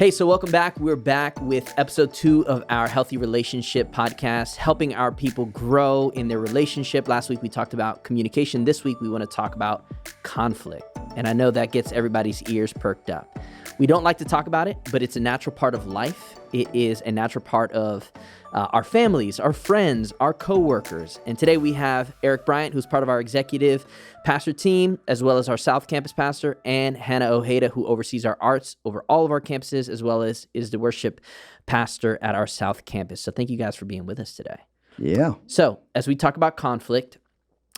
Hey, so welcome back. We're back with episode 2 of our Healthy Relationship podcast, helping our people grow in their relationship. Last week, we talked about communication. This week, we want to talk about conflict. And I know that gets everybody's ears perked up. We don't like to talk about it, but it's a natural part of life. It is a natural part of our families, our friends, our coworkers. And today we have Eric Bryant, who's part of our executive pastor team, as well as our South Campus pastor, and Hannah Ojeda, who oversees our arts over all of our campuses, as well as is the worship pastor at our South Campus. So thank you guys for being with us today. Yeah. So as we talk about conflict,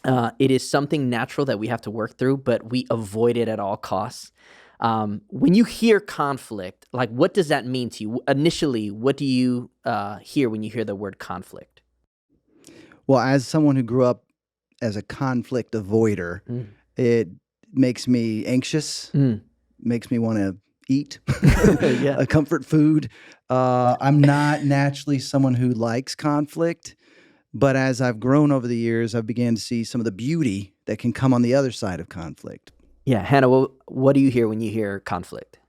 it is something natural that we have to work through, but we avoid it at all costs. When you hear conflict, like what does that mean to you? Initially, what do you hear when you hear the word conflict? Well, as someone who grew up as a conflict avoider, it makes me anxious, makes me want to eat a comfort food. I'm not naturally someone who likes conflict, but as I've grown over the years, I've began to see some of the beauty that can come on the other side of conflict. Yeah, Hannah, what do you hear when you hear conflict?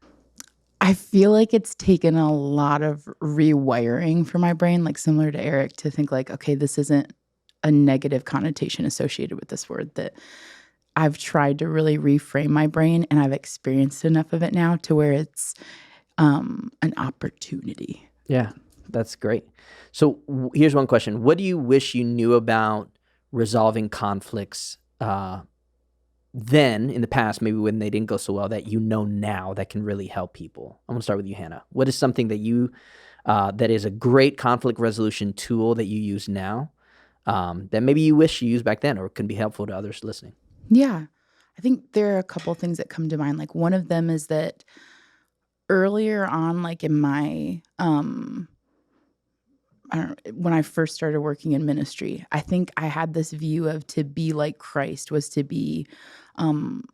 I feel like it's taken a lot of rewiring for my brain, like similar to Eric, to think like, okay, this isn't a negative connotation associated with this word, that I've tried to really reframe my brain, and I've experienced enough of it now to where it's an opportunity. Yeah, that's great. So here's one question. What do you wish you knew about resolving conflicts then in the past, maybe when they didn't go so well, that you know now that can really help people? I'm going to start with you, Hannah. What is something that you that is a great conflict resolution tool that you use now that maybe you wish you used back then or can be helpful to others listening? Yeah, I think there are a couple things that come to mind. Like one of them is that earlier on, like in my when I first started working in ministry, I think I had this view of to be like Christ was to be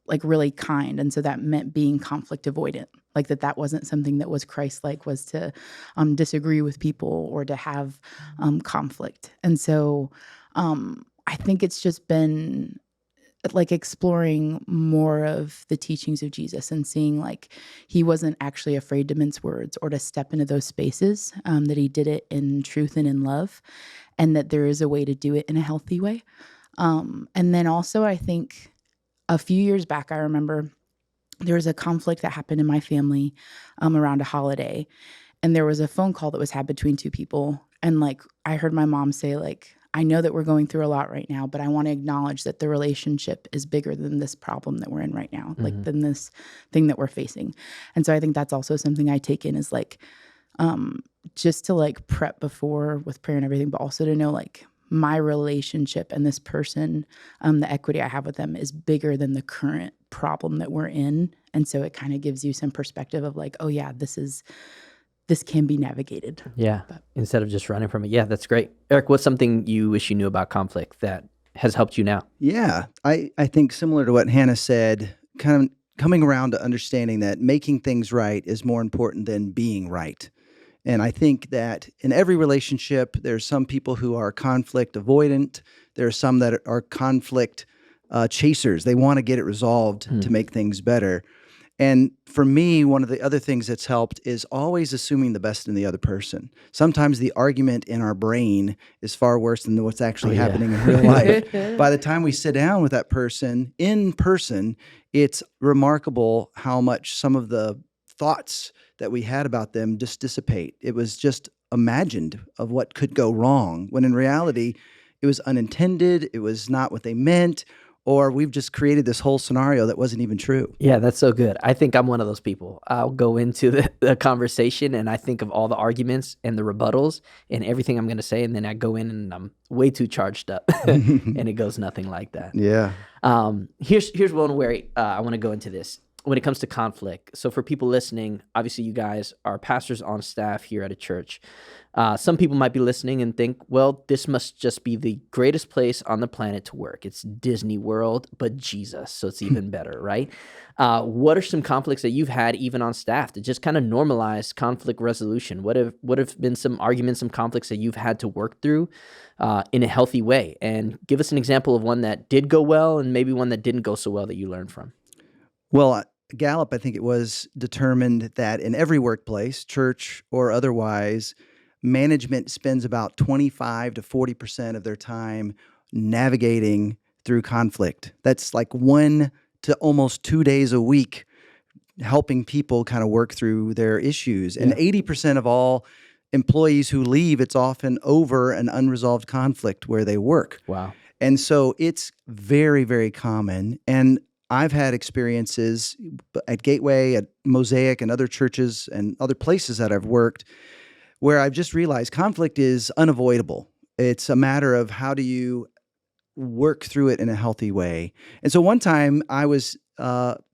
like really kind. And so that meant being conflict avoidant, like that wasn't something that was Christ-like, was to disagree with people or to have conflict. And so I think it's just been like exploring more of the teachings of Jesus and seeing like he wasn't actually afraid to mince words or to step into those spaces, that he did it in truth and in love, and that there is a way to do it in a healthy way. And then also I think a few years back, I remember there was a conflict that happened in my family around a holiday, and there was a phone call that was had between two people. And like I heard my mom say like, I know that we're going through a lot right now, but I want to acknowledge that the relationship is bigger than this problem that we're in right now, like than this thing that we're facing. And so I think that's also something I take in is like, just to like prep before with prayer and everything, but also to know like my relationship and this person, the equity I have with them is bigger than the current problem that we're in. And so it kind of gives you some perspective of like, oh yeah, this can be navigated. Yeah, instead of just running from it. Yeah, that's great. Eric, what's something you wish you knew about conflict that has helped you now? Yeah, I think similar to what Hannah said, kind of coming around to understanding that making things right is more important than being right. And I think that in every relationship, there's some people who are conflict avoidant. There are some that are conflict chasers. They want to get it resolved to make things better. And for me, one of the other things that's helped is always assuming the best in the other person. Sometimes the argument in our brain is far worse than what's actually happening in real life. By the time we sit down with that person in person, it's remarkable how much some of the thoughts that we had about them just dissipate. It was just imagined of what could go wrong, when in reality, it was unintended, it was not what they meant, or we've just created this whole scenario that wasn't even true. Yeah, that's so good. I think I'm one of those people. I'll go into the conversation and I think of all the arguments and the rebuttals and everything I'm going to say, and then I go in and I'm way too charged up and it goes nothing like that. Yeah. Here's one where I want to go into this. When it comes to conflict, so for people listening, obviously you guys are pastors on staff here at a church. Some people might be listening and think, well, this must just be the greatest place on the planet to work. It's Disney World, but Jesus, so it's even better, right? What are some conflicts that you've had even on staff that just kind of normalize conflict resolution? What have been some arguments, some conflicts that you've had to work through in a healthy way? And give us an example of one that did go well and maybe one that didn't go so well that you learned from. Well, Gallup, I think it was, determined that in every workplace, church or otherwise, management spends about 25 to 40% of their time navigating through conflict. That's like 1 to almost 2 days a week helping people kind of work through their issues. And 80% of all employees who leave, it's often over an unresolved conflict where they work. Wow. And so it's very, very common. And I've had experiences at Gateway, at Mosaic, and other churches and other places that I've worked where I've just realized conflict is unavoidable. It's a matter of how do you work through it in a healthy way. And so one time I was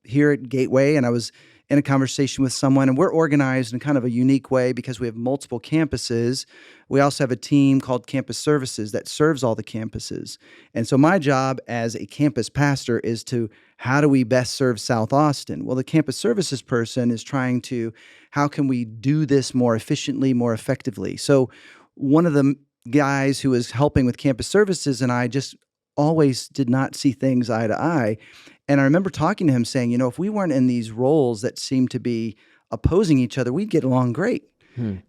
here at Gateway and I was in a conversation with someone, and we're organized in kind of a unique way because we have multiple campuses. We also have a team called Campus Services that serves all the campuses. And so my job as a campus pastor is to, how do we best serve South Austin? Well, the campus services person is trying to, how can we do this more efficiently, more effectively? So one of the guys who was helping with campus services and I just always did not see things eye to eye. And I remember talking to him saying, if we weren't in these roles that seemed to be opposing each other, we'd get along great.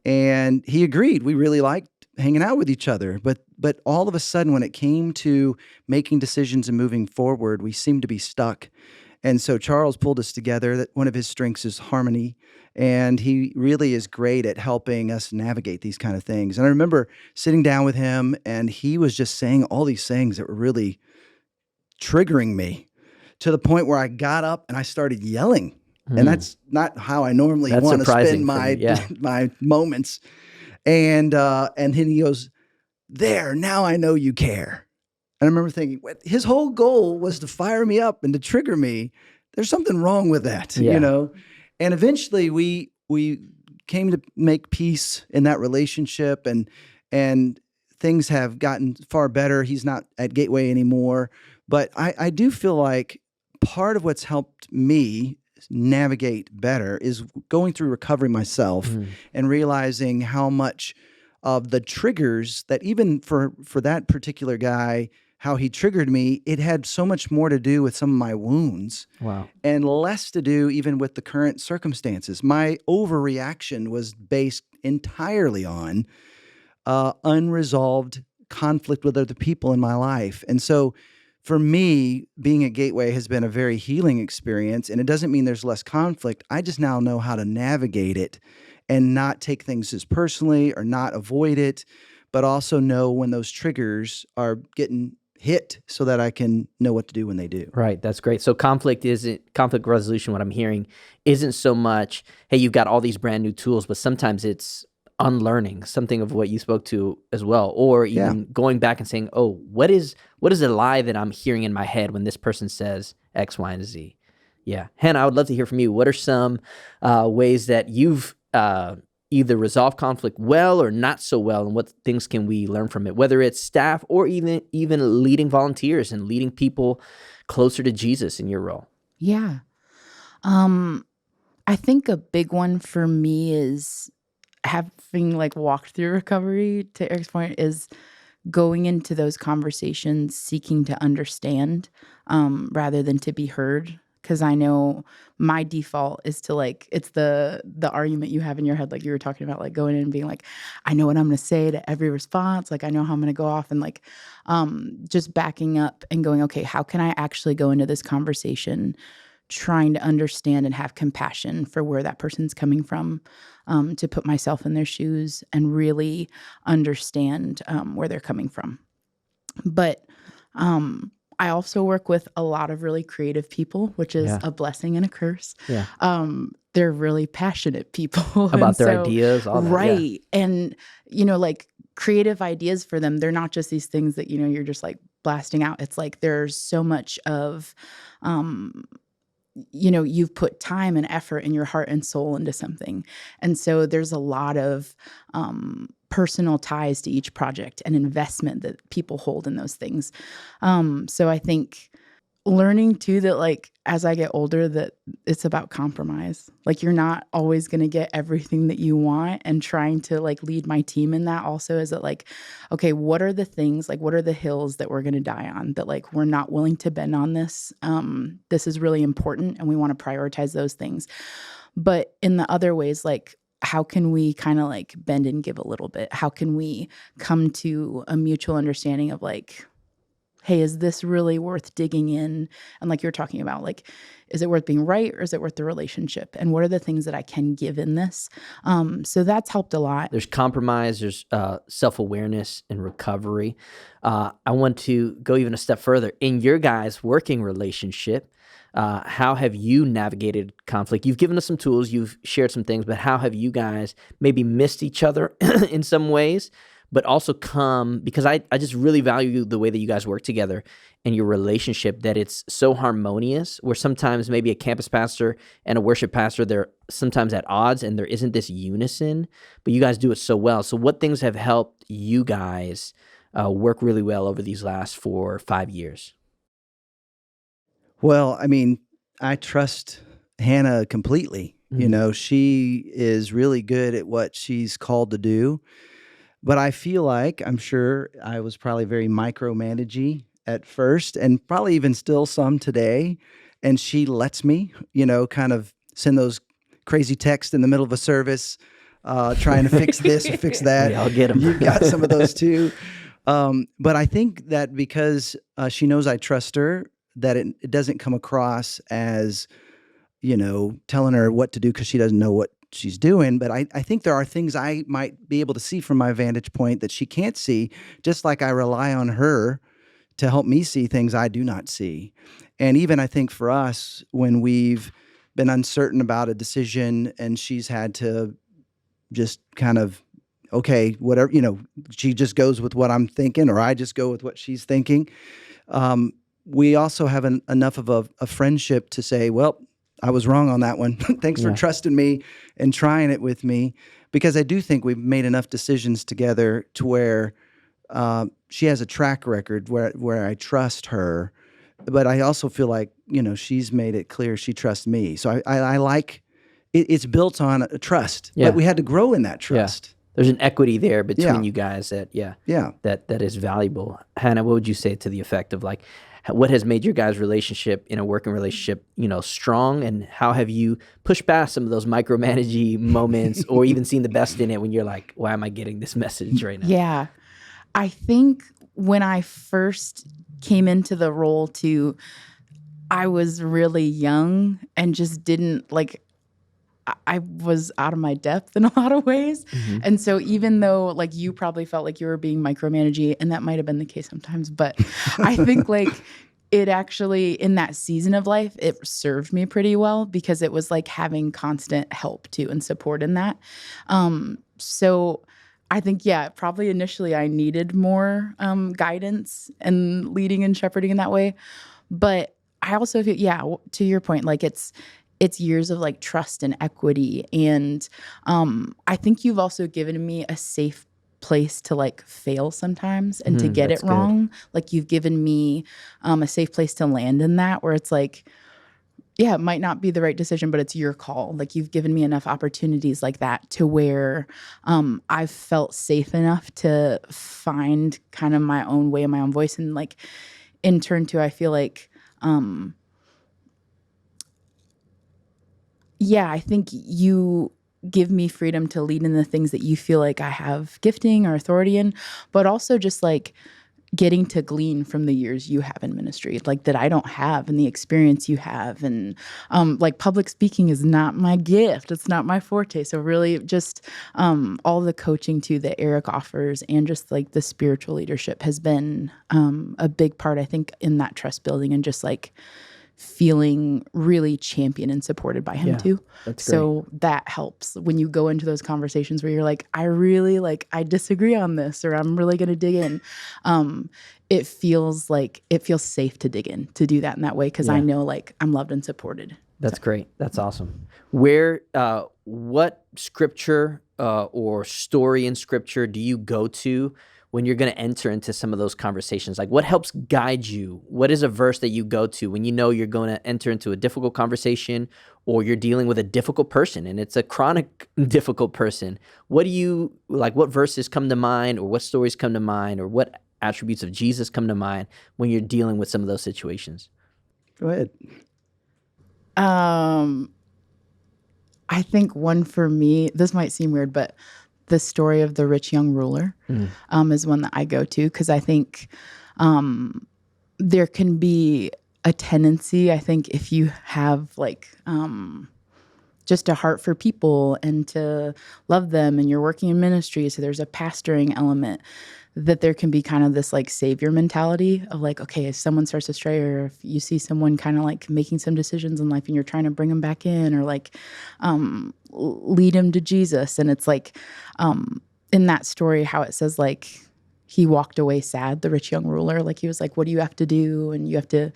And he agreed. We really liked hanging out with each other. But all of a sudden, when it came to making decisions and moving forward, we seemed to be stuck. And so Charles pulled us together. That one of his strengths is harmony. And he really is great at helping us navigate these kind of things. And I remember sitting down with him, and he was just saying all these things that were really triggering me, to the point where I got up and I started yelling. And that's not how I normally want to spend my moments. And then he goes, "There, now I know you care." And I remember thinking, his whole goal was to fire me up and to trigger me. There's something wrong with that, And eventually we came to make peace in that relationship, and things have gotten far better. He's not at Gateway anymore. But I do feel like part of what's helped me navigate better is going through recovery myself and realizing how much of the triggers that even for that particular guy, how he triggered me, it had so much more to do with some of my wounds and less to do even with the current circumstances. My overreaction was based entirely on unresolved conflict with other people in my life. And so for me, being at Gateway has been a very healing experience, and it doesn't mean there's less conflict. I just now know how to navigate it and not take things as personally or not avoid it, but also know when those triggers are getting hit so that I can know what to do when they do. Right. That's great. So conflict resolution, what I'm hearing, isn't so much, hey, you've got all these brand new tools, but sometimes it's unlearning something of what you spoke to as well, or even going back and saying, oh, what is a lie that I'm hearing in my head when this person says X, Y, and Z? Yeah. Hannah, I would love to hear from you. What are some ways that you've either resolved conflict well or not so well, and what things can we learn from it, whether it's staff or even leading volunteers and leading people closer to Jesus in your role? Yeah. I think a big one for me is having walked through recovery, to Eric's point, is going into those conversations seeking to understand rather than to be heard. Because I know my default is to it's the argument you have in your head, like you were talking about, going in and being like, I know what I'm going to say to every response. I know how I'm going to go off, and just backing up and going, okay, how can I actually go into this conversation trying to understand and have compassion for where that person's coming from, to put myself in their shoes and really understand where they're coming from. But I also work with a lot of really creative people, which is a blessing and a curse. Yeah. They're really passionate people. About their ideas, all that. Right. Yeah. And, creative ideas for them, they're not just these things that, you're just blasting out. It's there's so much of, you've put time and effort and your heart and soul into something. And so there's a lot of personal ties to each project and investment that people hold in those things. So I think learning too that like as I get older that it's about compromise. Like you're not always going to get everything that you want, and trying to like lead my team in that also is that like, okay, what are the things, like what are the hills that we're going to die on, that like we're not willing to bend on this. This is really important and we want to prioritize those things. But in the other ways, like how can we kind of like bend and give a little bit? How can we come to a mutual understanding of like, hey, is this really worth digging in? And like you're talking about, like, is it worth being right or is it worth the relationship? And what are the things that I can give in this? So that's helped a lot. There's compromise, there's self-awareness and recovery. I want to go even a step further. In your guys' working relationship, how have you navigated conflict? You've given us some tools, you've shared some things, but how have you guys maybe missed each other in some ways, but also because I just really value the way that you guys work together and your relationship, that it's so harmonious, where sometimes maybe a campus pastor and a worship pastor, they're sometimes at odds and there isn't this unison, but you guys do it so well. So what things have helped you guys work really well over these last 4 or 5 years? Well, I mean, I trust Hannah completely. You know, she is really good at what she's called to do. But I feel like, I'm sure I was probably very micromanaging at first, and probably even still some today. And she lets me, kind of send those crazy texts in the middle of a service, trying to fix this or fix that. Yeah, I'll get them. You've got some of those too. But I think that because she knows I trust her, that it doesn't come across as, telling her what to do because she doesn't know what she's doing. But I think there are things I might be able to see from my vantage point that she can't see, just like I rely on her to help me see things I do not see. And even I think for us, when we've been uncertain about a decision and she's had to just kind of, okay, whatever, she just goes with what I'm thinking, or I just go with what she's thinking. We also have enough of a friendship to say, well, I was wrong on that one. Thanks for trusting me and trying it with me, because I do think we've made enough decisions together to where she has a track record where I trust her, but I also feel like, she's made it clear she trusts me. So I like it. It's built on a trust, but we had to grow in that trust. Yeah. There's an equity there between you guys that is valuable. Hannah, what would you say to the effect of like, what has made your guys' relationship in a working relationship, strong, and how have you pushed past some of those micromanaging moments, or even seen the best in it when you're like, why am I getting this message right now? Yeah. I think when I first came into the role I was really young and just didn't like, I was out of my depth in a lot of ways. Mm-hmm. And so even though like you probably felt like you were being micromanaging, and that might have been the case sometimes, but I think like it actually, in that season of life, it served me pretty well, because it was like having constant help too and support in that. So I think, probably initially I needed more guidance and leading and shepherding in that way. But I also feel, to your point, like it's years of like trust and equity. And I think you've also given me a safe place to like fail sometimes and to get it wrong. Like you've given me a safe place to land in that, where it's like, it might not be the right decision, but it's your call. Like you've given me enough opportunities like that to where I've felt safe enough to find kind of my own way and my own voice. And like in turn too, I feel like, I think you give me freedom to lead in the things that you feel like I have gifting or authority in, but also just like getting to glean from the years you have in ministry, like that I don't have, and the experience you have. And like public speaking is not my gift. It's not my forte. So really just all the coaching too that Eric offers, and just like the spiritual leadership has been a big part, I think, in that trust building, and just like feeling really championed and supported by him too. That's great. So that helps when you go into those conversations where you're like, I disagree on this, or I'm really going to dig in. It feels safe to dig in, to do that in that way. 'Cause I know like I'm loved and supported. That's great. That's awesome. What scripture or story in scripture do you go to when you're going to enter into some of those conversations? Like, what helps guide you? What is a verse that you go to when you know you're going to enter into a difficult conversation, or you're dealing with a difficult person and it's a chronic difficult person? What do you like? What verses come to mind, or what stories come to mind, or what attributes of Jesus come to mind when you're dealing with some of those situations? Go ahead. I think one for me, this might seem weird, but the story of the rich young ruler is one that I go to, because I think there can be a tendency, I think, if you have like just a heart for people and to love them, and you're working in ministry, so there's a pastoring element, that there can be kind of this like savior mentality of like, okay, if someone starts to stray, or if you see someone kind of like making some decisions in life and you're trying to bring them back in, or like lead them to Jesus. And it's like in that story, how it says like he walked away sad, the rich young ruler, like he was like, what do you have to do? And you have to,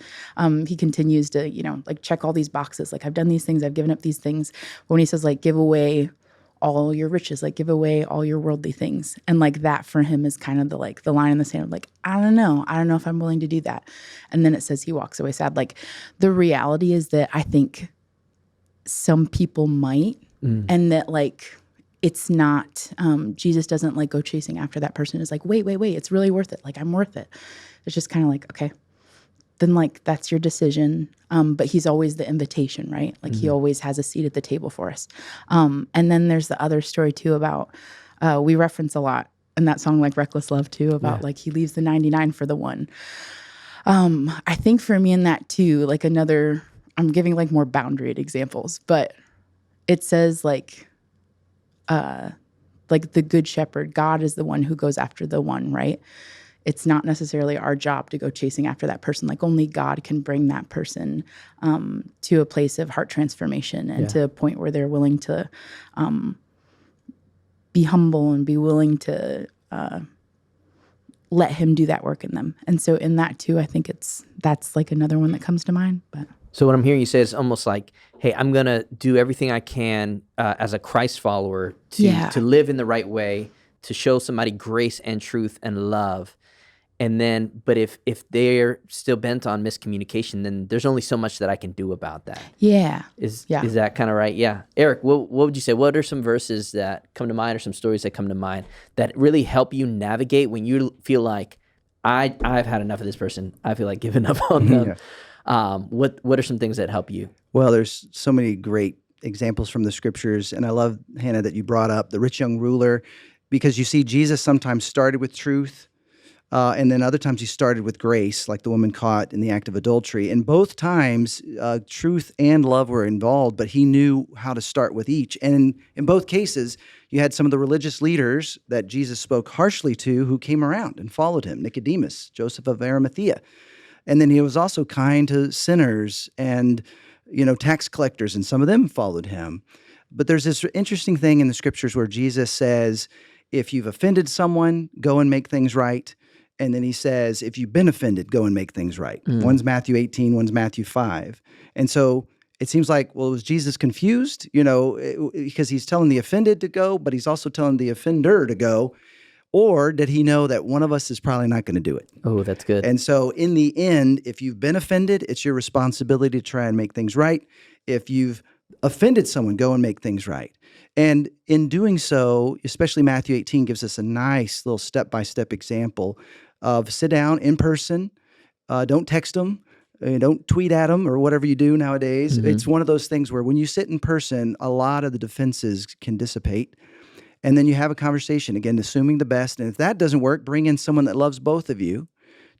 he continues to, like check all these boxes. Like, I've done these things, I've given up these things. But when he says like, give away all your riches, like give away all your worldly things. And like that for him is kind of the line in the sand of like, I don't know if I'm willing to do that. And then it says he walks away sad. Like, the reality is that I think some people might, and that like, it's not, Jesus doesn't like go chasing after that person. It's like, wait, it's really worth it. Like, I'm worth it. It's just kind of like, okay, then like, that's your decision. But he's always the invitation, right? Like he always has a seat at the table for us. And then there's the other story too about, we reference a lot in that song, like Reckless Love too, about like he leaves the 99 for the one. I think for me in that too, like another, I'm giving like more boundaried examples, but it says like the good shepherd, God is the one who goes after the one, right? It's not necessarily our job to go chasing after that person. Like, only God can bring that person to a place of heart transformation and to a point where they're willing to be humble and be willing to let him do that work in them. And so in that too, I think that's like another one that comes to mind. But so what I'm hearing you say is almost like, hey, I'm going to do everything I can as a Christ follower to live in the right way, to show somebody grace and truth and love. And then, but if they're still bent on miscommunication, then there's only so much that I can do about that. Yeah. Is that kind of right? Yeah. Eric, what would you say? What are some verses that come to mind, or some stories that come to mind that really help you navigate when you feel like, I've had enough of this person, I feel like giving up on them? What are some things that help you? Well, there's so many great examples from the scriptures. And I love, Hannah, that you brought up the rich young ruler, because you see Jesus sometimes started with truth. And then other times he started with grace, like the woman caught in the act of adultery. And both times, truth and love were involved, but he knew how to start with each. And in both cases, you had some of the religious leaders that Jesus spoke harshly to who came around and followed him: Nicodemus, Joseph of Arimathea. And then he was also kind to sinners and, tax collectors, and some of them followed him. But there's this interesting thing in the scriptures where Jesus says, if you've offended someone, go and make things right. And then he says, if you've been offended, go and make things right. One's Matthew 18, one's Matthew 5. And so it seems like, well, was Jesus confused? Because he's telling the offended to go, but he's also telling the offender to go. Or did he know that one of us is probably not going to do it? Oh, that's good. And so in the end, if you've been offended, it's your responsibility to try and make things right. If you've offended someone, go and make things right. And in doing so, especially Matthew 18 gives us a nice little step-by-step example of sit down in person, don't text them, don't tweet at them or whatever you do nowadays. It's one of those things where when you sit in person, a lot of the defenses can dissipate. And then you have a conversation, again, assuming the best. And if that doesn't work, bring in someone that loves both of you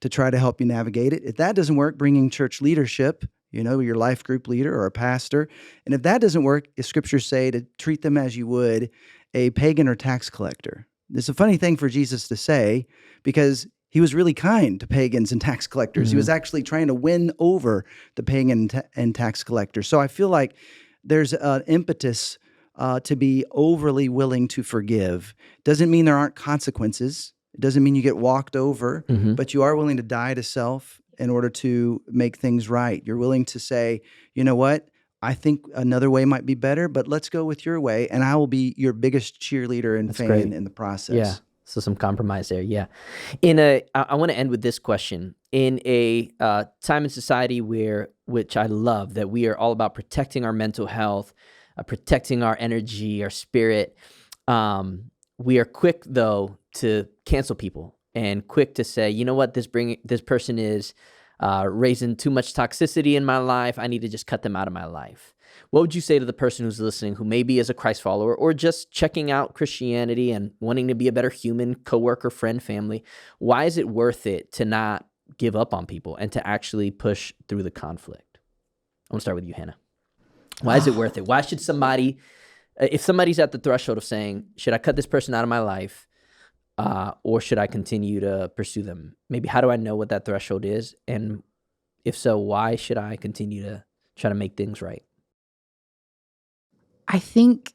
to try to help you navigate it. If that doesn't work, bring in church leadership, your life group leader or a pastor. And if that doesn't work, as scriptures say, to treat them as you would a pagan or tax collector. It's a funny thing for Jesus to say, because he was really kind to pagans and tax collectors. He was actually trying to win over the pagan and tax collectors. So I feel like there's an impetus to be overly willing to forgive. Doesn't mean there aren't consequences. It doesn't mean you get walked over, but you are willing to die to self in order to make things right. You're willing to say, you know what? I think another way might be better, but let's go with your way, and I will be your biggest cheerleader and fan in the process. Yeah. So some compromise there, yeah. I want to end with this question. In a time in society which I love, that we are all about protecting our mental health, protecting our energy, our spirit, we are quick, though, to cancel people and quick to say, you know what, this person is raising too much toxicity in my life. I need to just cut them out of my life. What would you say to the person who's listening who maybe is a Christ follower or just checking out Christianity and wanting to be a better human, coworker, friend, family? Why is it worth it to not give up on people and to actually push through the conflict? I want to start with you, Hannah. Why is it worth it? Why should somebody, if somebody's at the threshold of saying, should I cut this person out of my life or should I continue to pursue them? Maybe how do I know what that threshold is? And if so, why should I continue to try to make things right? I think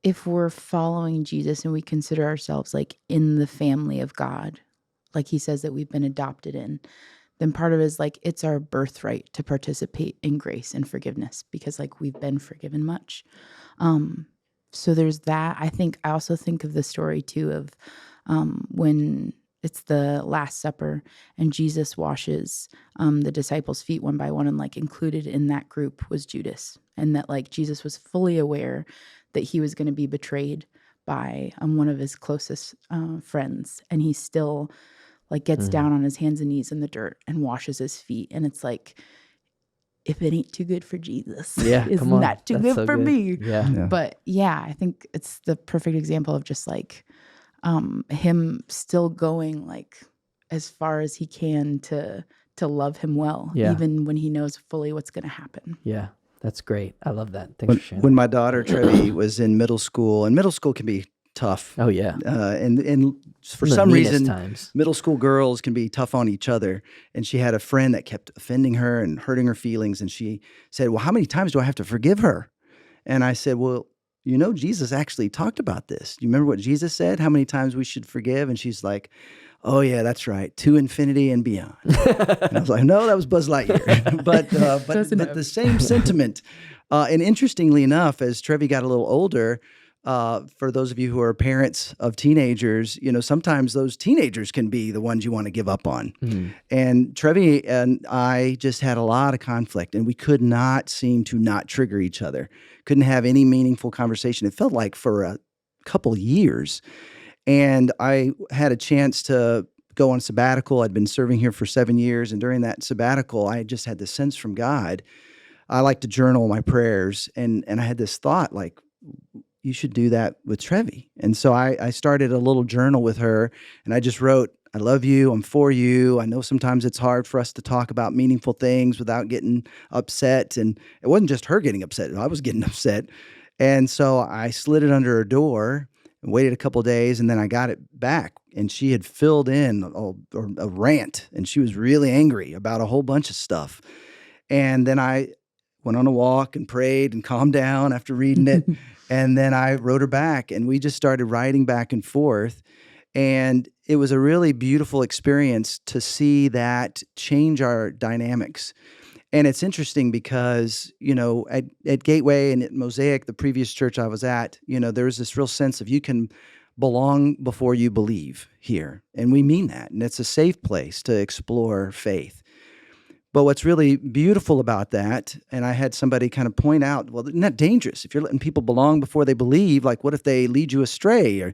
if we're following Jesus and we consider ourselves like in the family of God, like he says that we've been adopted in, then part of it is like it's our birthright to participate in grace and forgiveness because like we've been forgiven much. So there's that. I also think of the story too of when it's the Last Supper and Jesus washes the disciples' feet one by one, and like included in that group was Judas, and that like Jesus was fully aware that he was going to be betrayed by one of his closest friends, and he still like gets down on his hands and knees in the dirt and washes his feet. And it's like, if it ain't too good for Jesus, isn't that too good for me? Yeah. But yeah, I think it's the perfect example of just like him still going like as far as he can to love him well, even when he knows fully what's going to happen. Yeah, that's great. I love that. Thanks for sharing. When my daughter Trevi was in middle school, and middle school can be tough. Oh yeah. And for some reason, middle school girls can be tough on each other. And she had a friend that kept offending her and hurting her feelings. And she said, well, how many times do I have to forgive her? And I said, well, you know, Jesus actually talked about this. Do you remember what Jesus said? How many times we should forgive? And she's like, oh yeah, that's right. To infinity and beyond. And I was like, no, that was Buzz Lightyear. but the same sentiment. And interestingly enough, as Trevi got a little older, for those of you who are parents of teenagers, you know, sometimes those teenagers can be the ones you want to give up on. Mm-hmm. And Trevi and I just had a lot of conflict, and we could not seem to not trigger each other. Couldn't have any meaningful conversation. It felt like for a couple years. And I had a chance to go on sabbatical. I'd been serving here for 7 years. And during that sabbatical, I just had this sense from God. I like to journal my prayers. And I had this thought like, you should do that with Trevi. And so I started a little journal with her, and I just wrote, I love you. I'm for you. I know sometimes it's hard for us to talk about meaningful things without getting upset. And it wasn't just her getting upset. I was getting upset. And so I slid it under her door and waited a couple of days, and then I got it back, and she had filled in a rant, and she was really angry about a whole bunch of stuff. And then I went on a walk and prayed and calmed down after reading it. And then I wrote her back, and we just started writing back and forth. And it was a really beautiful experience to see that change our dynamics. And it's interesting because, you know, at Gateway and at Mosaic, the previous church I was at, you know, there was this real sense of you can belong before you believe here. And we mean that. And it's a safe place to explore faith. But what's really beautiful about that, and I had somebody kind of point out, well, isn't that dangerous? If you're letting people belong before they believe, like what if they lead you astray? Or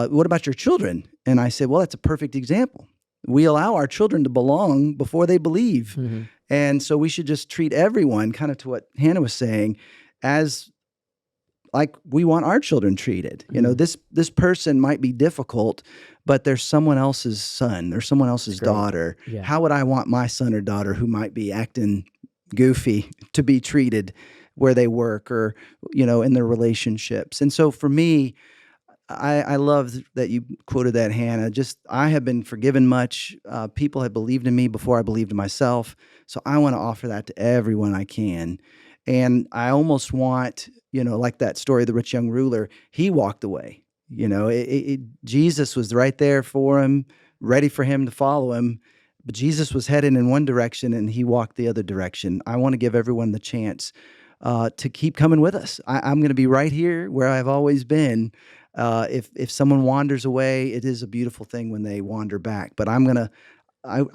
what about your children? And I said, well, that's a perfect example. We allow our children to belong before they believe. Mm-hmm. And so we should just treat everyone, kind of to what Hannah was saying, as like we want our children treated. Mm-hmm. You know, this person might be difficult, but there's someone else's son, there's someone else's daughter. Yeah. How would I want my son or daughter who might be acting goofy to be treated where they work or, you know, in their relationships? And so for me, I love that you quoted that, Hannah. Just, I have been forgiven much. People have believed in me before I believed in myself. So I want to offer that to everyone I can. And I almost want, you know, like that story of the rich young ruler, he walked away. You know, Jesus was right there for him, ready for him to follow him. But Jesus was headed in one direction and he walked the other direction. I want to give everyone the chance to keep coming with us. I'm going to be right here where I've always been. If someone wanders away, it is a beautiful thing when they wander back. But I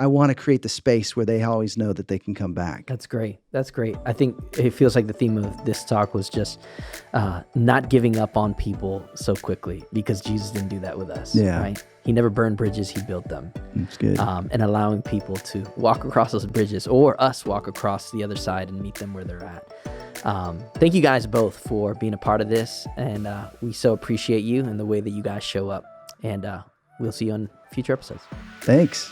want to create the space where they always know that they can come back. That's great. That's great. I think it feels like the theme of this talk was just not giving up on people so quickly, because Jesus didn't do that with us. Yeah. Right? He never burned bridges. He built them. That's good. And allowing people to walk across those bridges, or us walk across the other side and meet them where they're at. Thank you guys both for being a part of this. And we so appreciate you and the way that you guys show up. And we'll see you on future episodes. Thanks.